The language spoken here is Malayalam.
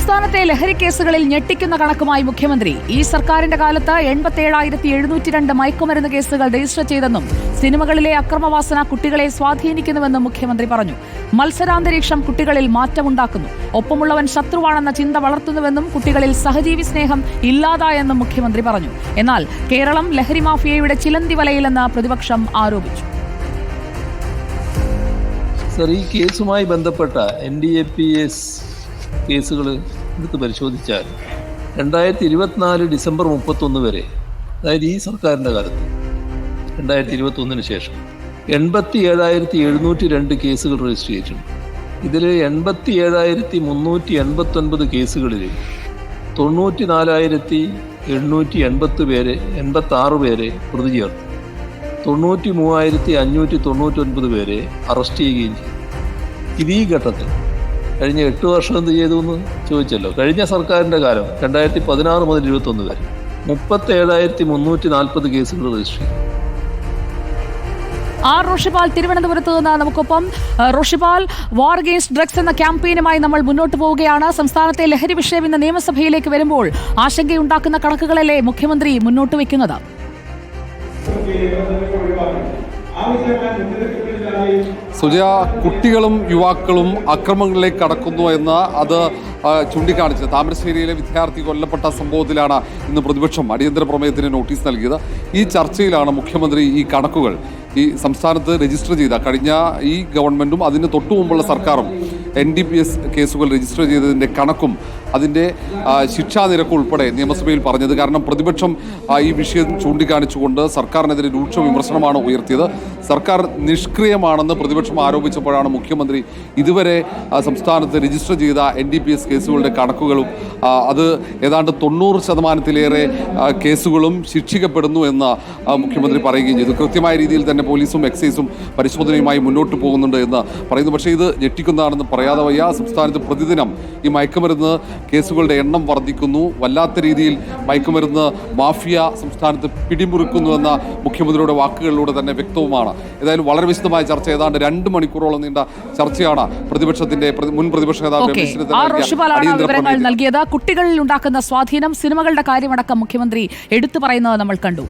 സംസ്ഥാനത്തെ ലഹരി കേസുകളിൽ ഞെട്ടിക്കുന്ന കണക്കുമായി മുഖ്യമന്ത്രി. ഈ സർക്കാരിന്റെ കാലത്ത് 87,702 മയക്കുമരുന്ന് കേസുകൾ രജിസ്റ്റർ ചെയ്തെന്നും സിനിമകളിലെ അക്രമവാസന കുട്ടികളെ സ്വാധീനിക്കുന്നുവെന്നും മുഖ്യമന്ത്രി പറഞ്ഞു. മത്സരാന്തരീക്ഷം കുട്ടികളിൽ മാറ്റമുണ്ടാക്കുന്നു. ഒപ്പമുള്ളവൻ ശത്രുവാണെന്ന ചിന്ത വളർത്തുന്നുവെന്നും കുട്ടികളിൽ സഹജീവി സ്നേഹം ഇല്ലാതായെന്നും മുഖ്യമന്ത്രി പറഞ്ഞു. എന്നാൽ കേരളം ലഹരി മാഫിയയുടെ ചിലന്തി വലയിലെന്ന് പ്രതിപക്ഷം ആരോപിച്ചു. സർ, ഈ കേസുമായി ബന്ധപ്പെട്ട NDPS കേസുകൾ എടുത്ത് പരിശോധിച്ചാൽ 2024 ഡിസംബർ 31 വരെ, അതായത് ഈ സർക്കാരിൻ്റെ കാലത്ത് 2021 ശേഷം 87,702 കേസുകൾ രജിസ്റ്റർ ചെയ്തിട്ടുണ്ട്. ഇതിൽ 87,389 കേസുകളിൽ 94,886 പേരെ പ്രതി ചേർത്തു. 93,599 പേരെ അറസ്റ്റ് ചെയ്യുകയും ചെയ്തു. ഇത് ഈ ഘട്ടത്തിൽ കഴിഞ്ഞ 8 വർഷം എന്ത് ചെയ്തു എന്ന് ചോദിച്ചല്ലോ. കഴിഞ്ഞ സർക്കാരിൻ്റെ കാലം 2016 മുതൽ 21 വരെ 37,340 കേസുകൾ രജിസ്റ്റർ ചെയ്തു. റോഷിപാൽ തിരുവനന്തപുരത്ത് നിന്ന് നമുക്കൊപ്പം. റോഷിപാൽ, വാർ അഗെയിൻസ്റ്റ് ഡ്രഗ്സ് എന്ന ക്യാമ്പയിനുമായി നമ്മൾ മുന്നോട്ട് പോവുകയാണ്. സംസ്ഥാനത്തെ ലഹരി വിഷയം ഇന്ന് നിയമസഭയിലേക്ക് വരുമ്പോൾ ആശങ്കയുണ്ടാക്കുന്ന കണക്കുകളല്ലേ മുഖ്യമന്ത്രി മുന്നോട്ട് വയ്ക്കുന്നത്? സുജയ, കുട്ടികളും യുവാക്കളും അക്രമങ്ങളിലേക്ക് കടക്കുന്നു എന്ന് അത് ചൂണ്ടിക്കാണിച്ചത് താമരശ്ശേരിയിലെ വിദ്യാർത്ഥി കൊല്ലപ്പെട്ട സംഭവത്തിലാണ് ഇന്ന് പ്രതിപക്ഷം അടിയന്തര പ്രമേയത്തിന് നോട്ടീസ് നൽകിയത്. ഈ ചർച്ചയിലാണ് മുഖ്യമന്ത്രി ഈ കണക്കുകൾ, ഈ സംസ്ഥാനത്ത് രജിസ്റ്റർ ചെയ്ത കഴിഞ്ഞ ഈ ഗവൺമെൻറ്റും അതിന് തൊട്ടു മുമ്പുള്ള സർക്കാരും NDPS കേസുകൾ രജിസ്റ്റർ ചെയ്തതിൻ്റെ കണക്കും അതിൻ്റെ ശിക്ഷാ നിരക്ക് ഉൾപ്പെടെ നിയമസഭയിൽ പറഞ്ഞത്. കാരണം പ്രതിപക്ഷം ഈ വിഷയം ചൂണ്ടിക്കാണിച്ചുകൊണ്ട് സർക്കാരിനെതിരെ രൂക്ഷ വിമർശനമാണ് ഉയർത്തിയത്. സർക്കാർ നിഷ്ക്രിയമാണെന്ന് പ്രതിപക്ഷം ആരോപിച്ചപ്പോഴാണ് മുഖ്യമന്ത്രി ഇതുവരെ സംസ്ഥാനത്ത് രജിസ്റ്റർ ചെയ്ത NDPS കേസുകളുടെ കണക്കുകളും അത് ഏതാണ്ട് 90% കേസുകളും ശിക്ഷിക്കപ്പെടുന്നു എന്ന് മുഖ്യമന്ത്രി പറയുകയും ചെയ്തു. കൃത്യമായ രീതിയിൽ തന്നെ പോലീസും എക്സൈസും പരിശോധനയുമായി മുന്നോട്ട് പോകുന്നുണ്ട് എന്ന് പറയുന്നു. പക്ഷേ ഇത് ഞെട്ടിക്കുന്നതാണെന്ന് പറയാതെ വയ്യ. സംസ്ഥാനത്ത് പ്രതിദിനം ഈ മയക്കുമരുന്ന് കേസുകളുടെ എണ്ണം വർദ്ധിക്കുന്നു. വല്ലാത്ത രീതിയിൽ മയക്കുമരുന്ന് മാഫിയ സംസ്ഥാനത്ത് പിടിമുറുക്കുന്നുവെന്ന മുഖ്യമന്ത്രിയുടെ വാക്കുകളിലൂടെ തന്നെ വ്യക്തവുമാണ്. ഏതായാലും വളരെ വിശദമായ ചർച്ച, ഏതാണ്ട് 2 മണിക്കൂറോളം നീണ്ട ചർച്ചയാണ് പ്രതിപക്ഷത്തിന്റെ മുൻ പ്രതിപക്ഷ നേതാവ് വിവരങ്ങൾ നൽകിയത്. കുട്ടികളിൽ ഉണ്ടാക്കുന്ന സ്വാധീനം, സിനിമകളുടെ കാര്യമടക്കം മുഖ്യമന്ത്രി എടുത്തു പറയുന്നത് നമ്മൾ കണ്ടു.